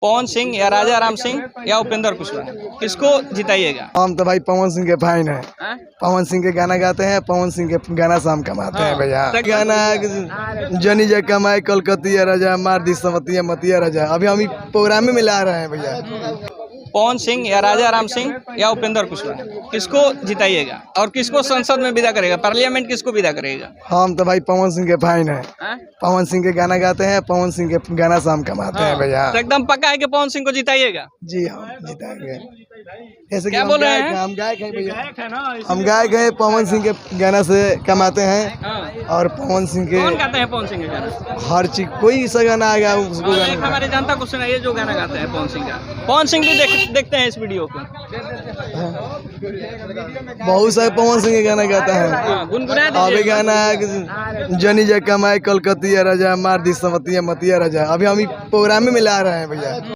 पवन सिंह या राजा राम सिंह या उपेंद्र कुशवाहा, किसको जिताइएगा? हम तो भाई पवन सिंह के फैन है। पवन सिंह के गाना गाते हैं, पवन सिंह के गाना से हम कमाते हैं भैया। गाना जनी जय कमाए कलकतिया राजा मार दी समतिया मतिया राजा, अभी हम प्रोग्राम में ला रहे हैं भैया। पवन सिंह या राजा राम सिंह या उपेंद्र कुशवाहा, किसको जिताइएगा और किसको संसद में विदा करेगा? पार्लियामेंट किसको विदा करेगा? हम तो भाई पवन सिंह के फैन है। पवन सिंह के गाना गाते हैं, पवन सिंह के गाना से हम कमाते हैं भैया। तो एकदम पक्का है कि पवन सिंह को जिताइएगा? जी हम जिताएंगे। ऐसे क्या बोल रहे हैं? हम गायक हैं भैया, हम गायक हैं, पवन सिंह के गाना से कमाते हैं। और पवन सिंह के कौन गाते हैं पवन सिंह के गाना? हर चीज कोई सा गाना आएगा उसको गाना। हमारे जनता को सुनाइए जो गाना गाते हैं पवन सिंह का। पवन सिंह भी देखते हैं इस वीडियो को। बहुत सारे पवन सिंह के गाना गाता है। गुनगुना अभी गाना जनी जय कमाए कलकतिया राजा मार दी समतिया मतिया राजा, अभी हम प्रोग्राम में ला रहे हैं भैया।